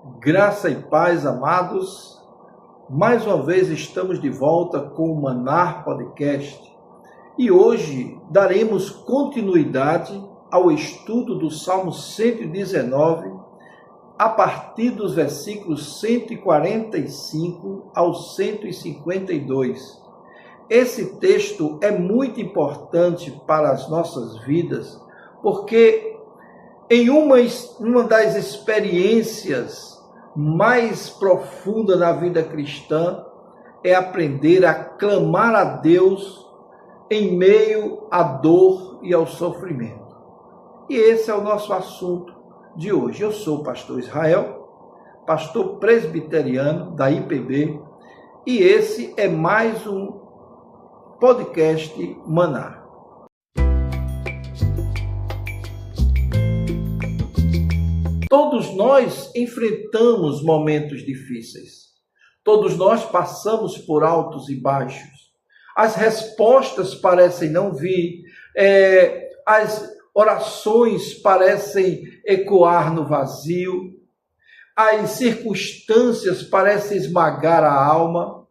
Graça e paz, amados. Mais uma vez estamos de volta com o Manar Podcast e hoje daremos continuidade ao estudo do Salmo 119 a partir dos versículos 145 ao 152. Esse texto é muito importante para as nossas vidas porque em uma das experiências mais profundas na vida cristã é aprender a clamar a Deus em meio à dor e ao sofrimento. E esse é o nosso assunto de hoje. Eu sou o pastor Israel, pastor presbiteriano da IPB, e esse é mais um podcast Manar. Todos nós enfrentamos momentos difíceis. Todos nós passamos por altos e baixos. As respostas parecem não vir. As orações parecem ecoar no vazio. As circunstâncias parecem esmagar a alma.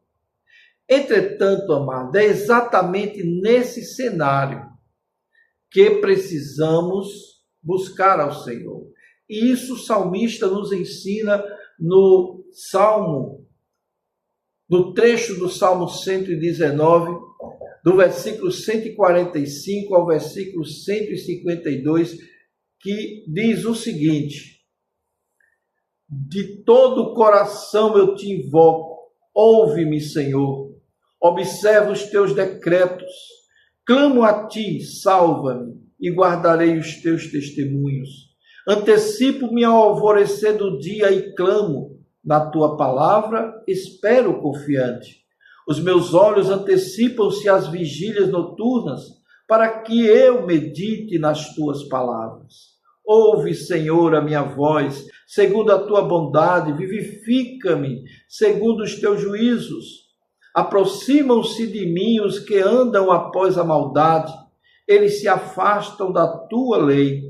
Entretanto, amado, é exatamente nesse cenário que precisamos buscar ao Senhor. E isso o salmista nos ensina no trecho do Salmo 119, do versículo 145 ao versículo 152, que diz o seguinte: de todo o coração eu te invoco, ouve-me, Senhor, observa os teus decretos, clamo a ti, salva-me, e guardarei os teus testemunhos. Antecipo-me ao alvorecer do dia e clamo. Na tua palavra espero confiante. Os meus olhos antecipam-se às vigílias noturnas, para que eu medite nas tuas palavras. Ouve, Senhor, a minha voz, segundo a tua bondade, vivifica-me, segundo os teus juízos. Aproximam-se de mim os que andam após a maldade, eles se afastam da tua lei.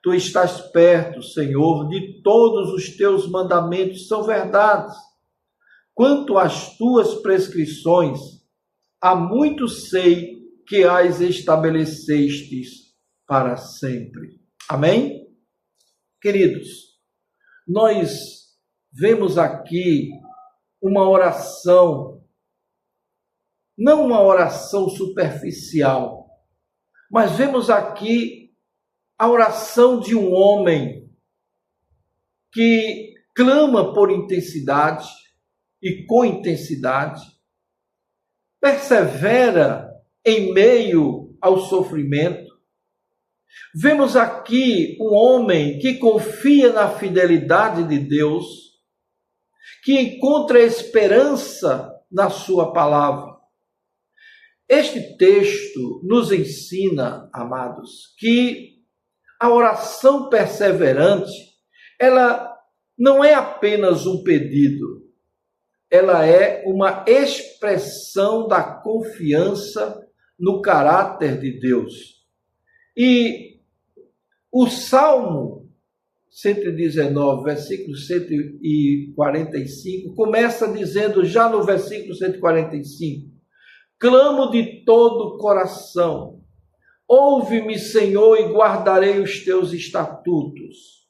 Tu estás perto, Senhor, de todos os teus mandamentos são verdades. Quanto às tuas prescrições, há muito sei que as estabelecestes para sempre. Amém? Queridos, nós vemos aqui uma oração, não uma oração superficial, mas vemos aqui a oração de um homem que clama por intensidade e com intensidade, persevera em meio ao sofrimento. Vemos aqui um homem que confia na fidelidade de Deus, que encontra esperança na sua palavra. Este texto nos ensina, amados, que a oração perseverante, ela não é apenas um pedido, ela é uma expressão da confiança no caráter de Deus. E o Salmo 119, versículo 145, começa dizendo, já no versículo 145, clamo de todo o coração, ouve-me, Senhor, e guardarei os teus estatutos.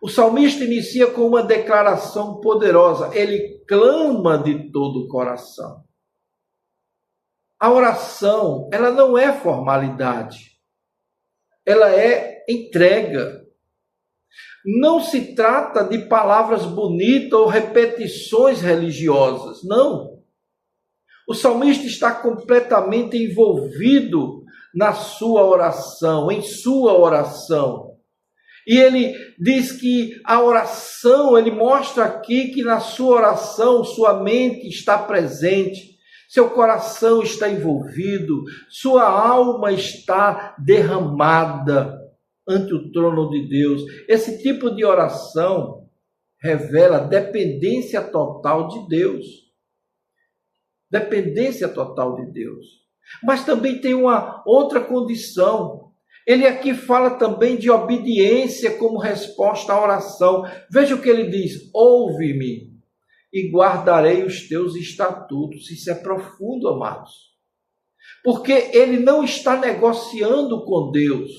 O salmista inicia com uma declaração poderosa. Ele clama de todo o coração. A oração, ela não é formalidade. Ela é entrega. Não se trata de palavras bonitas ou repetições religiosas. Não. O salmista está completamente envolvido na sua oração, em sua oração. E ele diz que a oração, ele mostra aqui que na sua oração, sua mente está presente, seu coração está envolvido, sua alma está derramada ante o trono de Deus. Esse tipo de oração revela dependência total de Deus. Dependência total de Deus. Mas também tem uma outra condição. Ele aqui fala também de obediência como resposta à oração. Veja o que ele diz: ouve-me e guardarei os teus estatutos. Isso é profundo, amados. Porque ele não está negociando com Deus.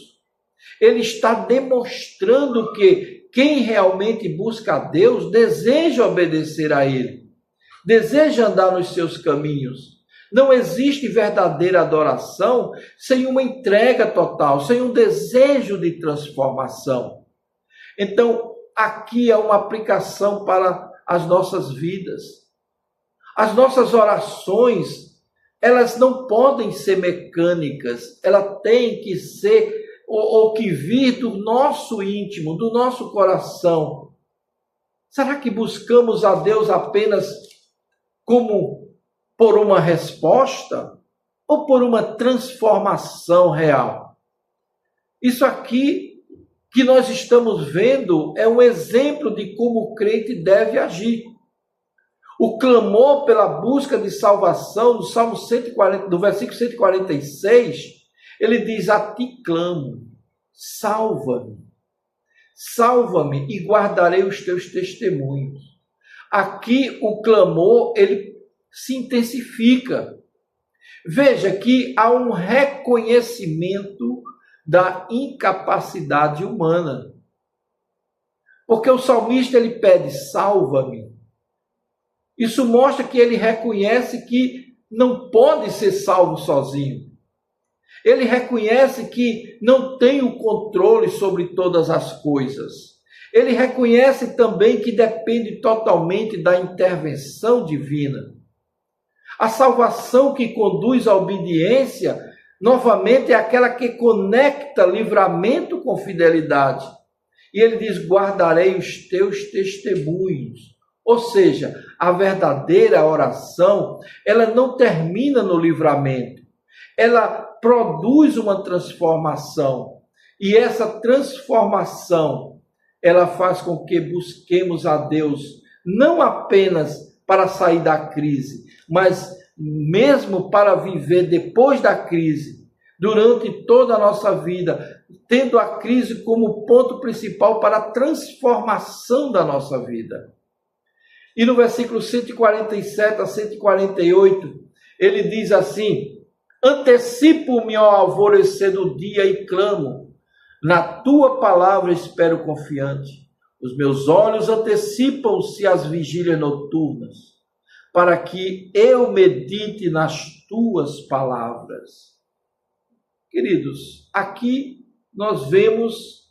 Ele está demonstrando que quem realmente busca a Deus deseja obedecer a Ele, deseja andar nos seus caminhos. Não existe verdadeira adoração sem uma entrega total, sem um desejo de transformação. Então, aqui é uma aplicação para as nossas vidas. As nossas orações, elas não podem ser mecânicas, elas têm que ser ou que vir do nosso íntimo, do nosso coração. Será que buscamos a Deus apenas como por uma resposta ou por uma transformação real? Isso aqui que nós estamos vendo é um exemplo de como o crente deve agir. O clamor pela busca de salvação, do Salmo 140, do versículo 146, ele diz: a ti clamo, salva-me, salva-me e guardarei os teus testemunhos. Aqui o clamor, ele se intensifica. Veja que há um reconhecimento da incapacidade humana. Porque o salmista, ele pede: salva-me. Isso mostra que ele reconhece que não pode ser salvo sozinho. Ele reconhece que não tem o controle sobre todas as coisas. Ele reconhece também que depende totalmente da intervenção divina. A salvação que conduz à obediência, novamente, é aquela que conecta livramento com fidelidade. E ele diz: guardarei os teus testemunhos. Ou seja, a verdadeira oração, ela não termina no livramento. Ela produz uma transformação. E essa transformação, ela faz com que busquemos a Deus, não apenas para sair da crise, mas mesmo para viver depois da crise, durante toda a nossa vida, tendo a crise como ponto principal para a transformação da nossa vida. E no versículo 147 a 148, ele diz assim: antecipo-me ao alvorecer do dia e clamo, na tua palavra espero confiante. Os meus olhos antecipam-se às vigílias noturnas, para que eu medite nas tuas palavras. Queridos, aqui nós vemos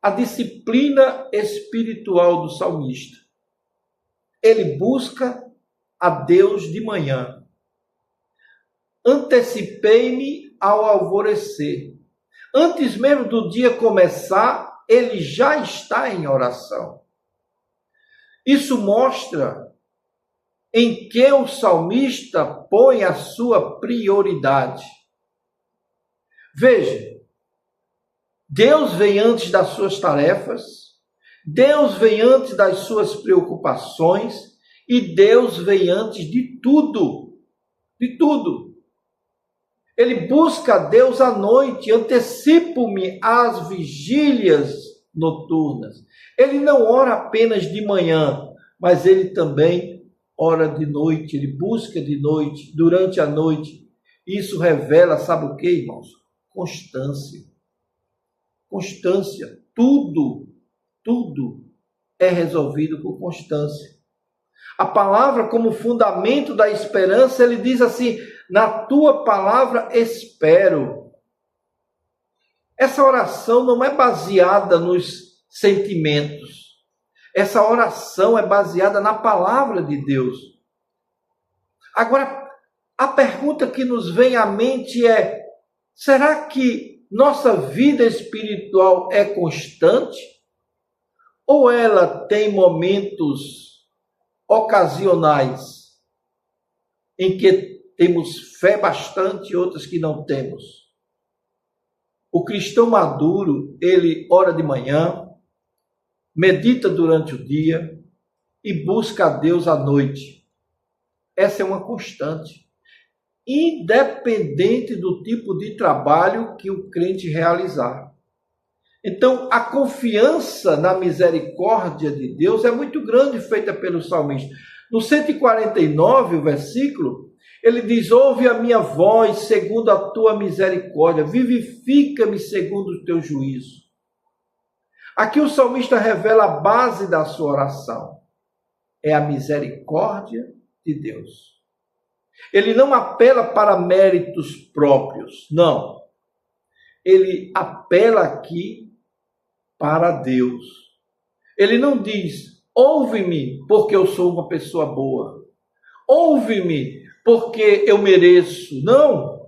a disciplina espiritual do salmista. Ele busca a Deus de manhã. Antecipei-me ao alvorecer. Antes mesmo do dia começar, ele já está em oração. Isso mostra em que o salmista põe a sua prioridade. Veja, Deus vem antes das suas tarefas, Deus vem antes das suas preocupações e Deus vem antes de tudo. De tudo. Ele busca a Deus à noite, antecipo-me às vigílias noturnas. Ele não ora apenas de manhã, mas ele também ora de noite, ele busca de noite, durante a noite. Isso revela, sabe o que, irmãos? Constância. Constância. Tudo é resolvido com constância. A palavra, como fundamento da esperança, ele diz assim: na tua palavra espero. Essa oração não é baseada nos sentimentos. Essa oração é baseada na palavra de Deus. Agora, a pergunta que nos vem à mente é: será que nossa vida espiritual é constante? Ou ela tem momentos ocasionais em que temos fé bastante e outras que não temos? O cristão maduro, ele ora de manhã, medita durante o dia e busca a Deus à noite. Essa é uma constante. independente do tipo de trabalho que o crente realizar. Então, a confiança na misericórdia de Deus é muito grande, feita pelo salmista. No 149, o versículo, ele diz: ouve a minha voz segundo a tua misericórdia, vivifica-me segundo o teu juízo. Aqui o salmista revela a base da sua oração. É a misericórdia de Deus. Ele não apela para méritos próprios, não. Ele apela aqui para Deus. Ele não diz: ouve-me porque eu sou uma pessoa boa. Ouve-me porque eu mereço. Não.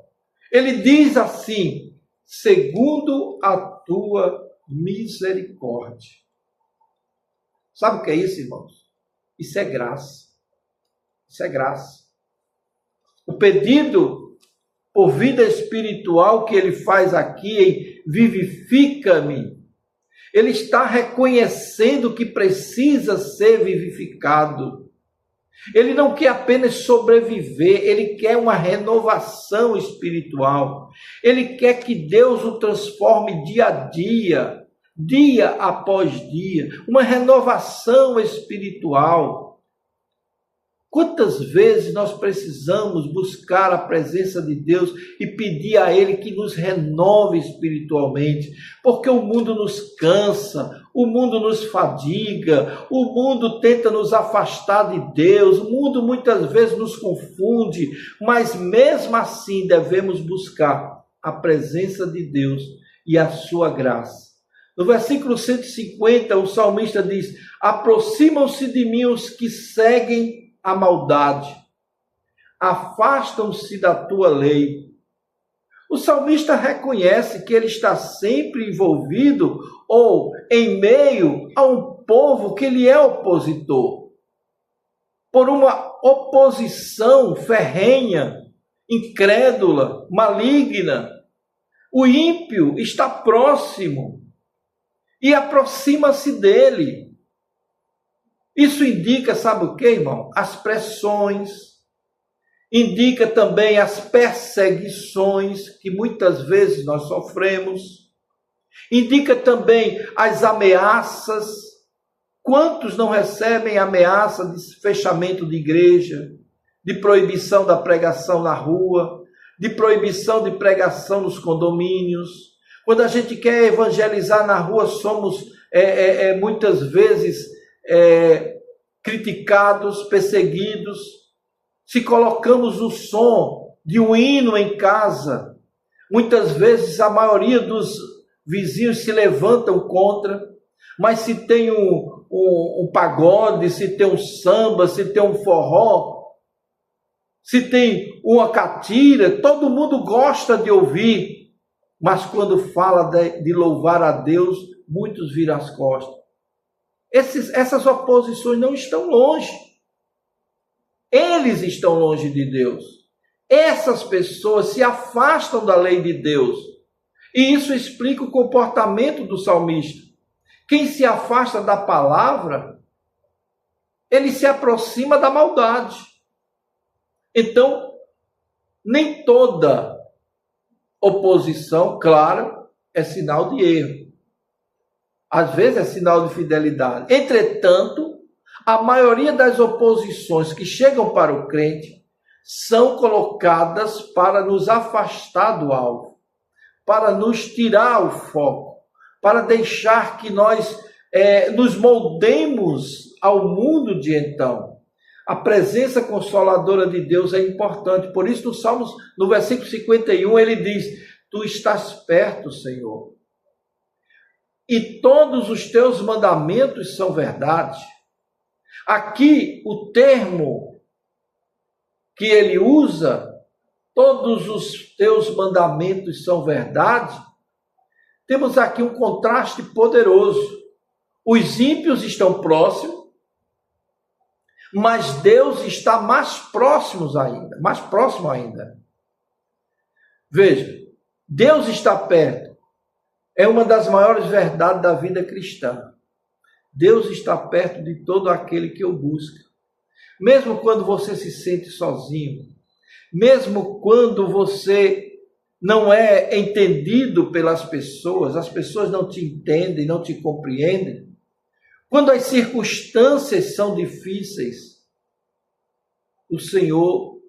Ele diz assim: segundo a tua misericórdia. Sabe o que é isso, irmãos? Isso é graça. Isso é graça. O pedido por vida espiritual que ele faz aqui em vivifica-me, ele está reconhecendo que precisa ser vivificado. Ele não quer apenas sobreviver, ele quer uma renovação espiritual. Ele quer que Deus o transforme dia a dia após dia, uma renovação espiritual. Quantas vezes nós precisamos buscar a presença de Deus e pedir a Ele que nos renove espiritualmente, porque o mundo nos cansa, o mundo nos fadiga, o mundo tenta nos afastar de Deus, o mundo muitas vezes nos confunde, mas mesmo assim devemos buscar a presença de Deus e a sua graça. No versículo 150, o salmista diz: aproximam-se de mim os que seguem a maldade, afastam-se da tua lei. O salmista reconhece que ele está sempre envolvido ou em meio a um povo que lhe é opositor, por uma oposição ferrenha, incrédula, maligna. O ímpio está próximo e aproxima-se dele. Isso indica, sabe o que, irmão? As pressões, indica também as perseguições que muitas vezes nós sofremos, indica também as ameaças. Quantos não recebem ameaça de fechamento de igreja, de proibição da pregação na rua, de proibição de pregação nos condomínios? Quando a gente quer evangelizar na rua, somos muitas vezes criticados, perseguidos. Se colocamos o som de um hino em casa, muitas vezes a maioria dos vizinhos se levantam contra. Mas se tem um pagode, se tem um samba, se tem um forró, se tem uma catira, todo mundo gosta de ouvir. Mas quando fala de louvar a Deus, muitos viram as costas. Essas oposições não estão longe. Eles estão longe de Deus. Essas pessoas se afastam da lei de Deus. E isso explica o comportamento do salmista. Quem se afasta da palavra, ele se aproxima da maldade. Então, nem toda oposição, claro, é sinal de erro. Às vezes é sinal de fidelidade. Entretanto, a maioria das oposições que chegam para o crente são colocadas para nos afastar do alvo, para nos tirar o foco, para deixar que nós nos moldemos ao mundo de então. A presença consoladora de Deus é importante. Por isso, no versículo 51, ele diz: tu estás perto, Senhor, e todos os teus mandamentos são verdade. Aqui, o termo que ele usa, todos os teus mandamentos são verdade, temos aqui um contraste poderoso. Os ímpios estão próximos, mas Deus está mais próximo ainda. Veja, Deus está perto. É uma das maiores verdades da vida cristã. Deus está perto de todo aquele que o busca. Mesmo quando você se sente sozinho, mesmo quando você não é entendido pelas pessoas, as pessoas não te entendem, não te compreendem, quando as circunstâncias são difíceis, o Senhor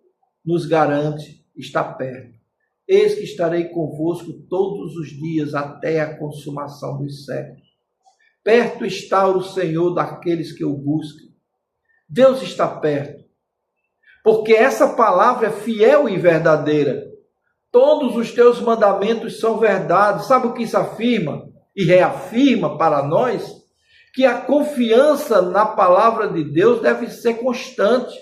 nos garante, está perto. Eis que estarei convosco todos os dias até a consumação dos séculos. Perto está o Senhor daqueles que o buscam. Deus está perto, porque essa palavra é fiel e verdadeira. Todos os teus mandamentos são verdade. Sabe o que isso afirma e reafirma para nós? Que a confiança na palavra de Deus deve ser constante.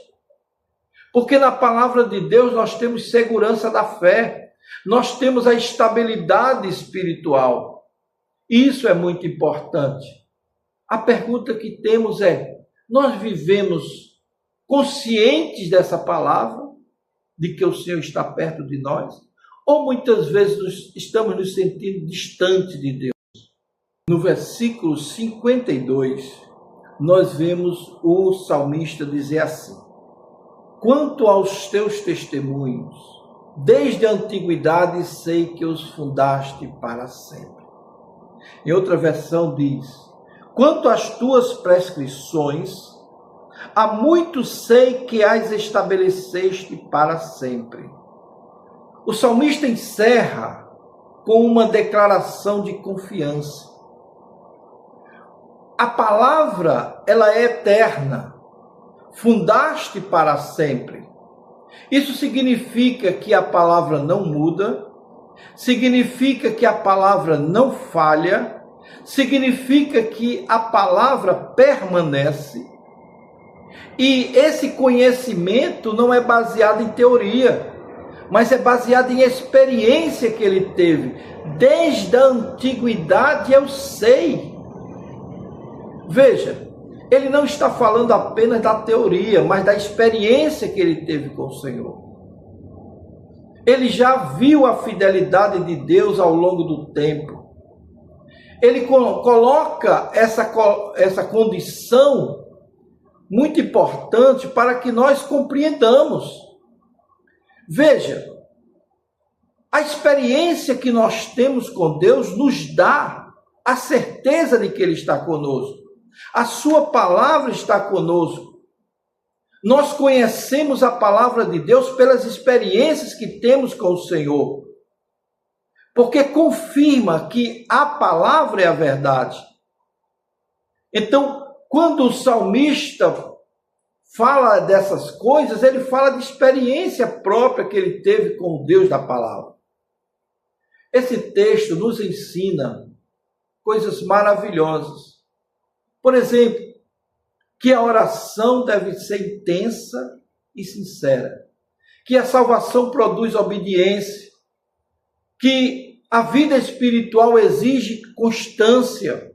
Porque na palavra de Deus nós temos segurança da fé. Nós temos a estabilidade espiritual. Isso é muito importante. A pergunta que temos é: nós vivemos conscientes dessa palavra, de que o Senhor está perto de nós? Ou muitas vezes estamos nos sentindo distantes de Deus? No versículo 52, nós vemos o salmista dizer assim: quanto aos teus testemunhos, desde a antiguidade sei que os fundaste para sempre. Em outra versão diz: quanto às tuas prescrições, há muito sei que as estabeleceste para sempre. O salmista encerra com uma declaração de confiança. A palavra, ela é eterna. Fundaste para sempre. Isso significa que a palavra não muda, significa que a palavra não falha, significa que a palavra permanece. E esse conhecimento não é baseado em teoria, mas é baseado em experiência que ele teve. Desde a antiguidade eu sei. Veja, ele não está falando apenas da teoria, mas da experiência que ele teve com o Senhor. Ele já viu a fidelidade de Deus ao longo do tempo. Ele coloca essa condição muito importante para que nós compreendamos. Veja, a experiência que nós temos com Deus nos dá a certeza de que Ele está conosco. A sua palavra está conosco. Nós conhecemos a palavra de Deus pelas experiências que temos com o Senhor, porque confirma que a palavra é a verdade. Então, quando o salmista fala dessas coisas, ele fala de experiência própria que ele teve com o Deus da palavra. Esse texto nos ensina coisas maravilhosas. Por exemplo, que a oração deve ser intensa e sincera, que a salvação produz obediência, que a vida espiritual exige constância,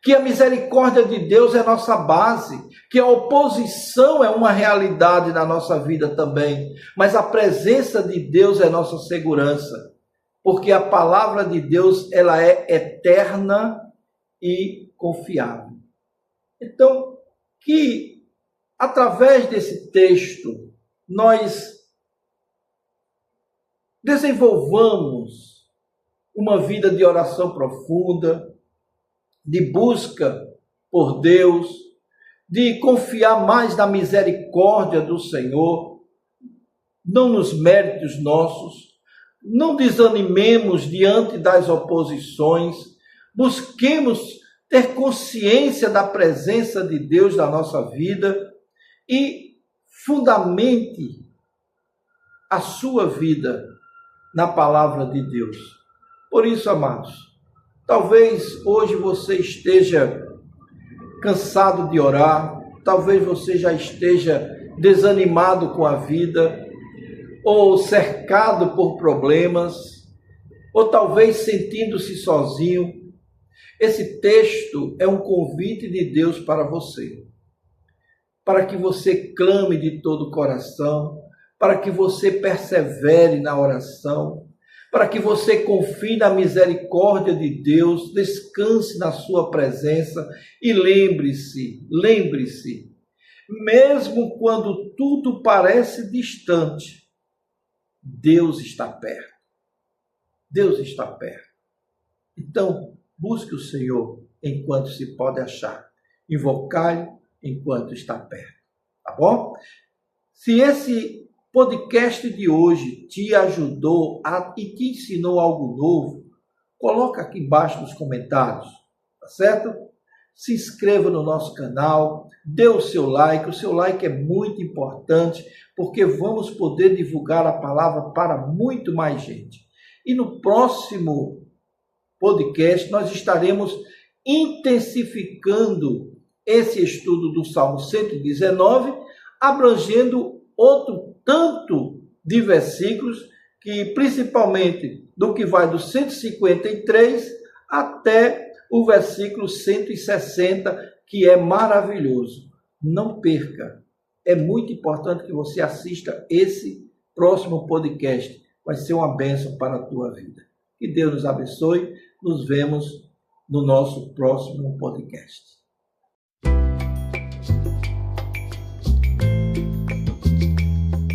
que a misericórdia de Deus é nossa base, que a oposição é uma realidade na nossa vida também, mas a presença de Deus é nossa segurança, porque a palavra de Deus, ela é eterna e confiável. Então, que através desse texto nós desenvolvamos uma vida de oração profunda, de busca por Deus, de confiar mais na misericórdia do Senhor, não nos méritos nossos, não desanimemos diante das oposições, busquemos ter consciência da presença de Deus na nossa vida e fundamente a sua vida na palavra de Deus. Por isso, amados, talvez hoje você esteja cansado de orar, talvez você já esteja desanimado com a vida, ou cercado por problemas, ou talvez sentindo-se sozinho. Esse texto é um convite de Deus para você, para que você clame de todo o coração, para que você persevere na oração, para que você confie na misericórdia de Deus, descanse na sua presença e lembre-se, mesmo quando tudo parece distante, Deus está perto. Deus está perto. Então, busque o Senhor enquanto se pode achar. Invocai-o enquanto está perto. Tá bom? Se esse podcast de hoje te ajudou e te ensinou algo novo, coloca aqui embaixo nos comentários, tá certo? Se inscreva no nosso canal, dê o seu like é muito importante, porque vamos poder divulgar a palavra para muito mais gente. E no próximo podcast nós estaremos intensificando esse estudo do Salmo 119, abrangendo outro tanto de versículos, que principalmente do que vai do 153 até o versículo 160, que é maravilhoso. Não perca. É muito importante que você assista esse próximo podcast. Vai ser uma bênção para a tua vida. Que Deus nos abençoe. Nos vemos no nosso próximo podcast.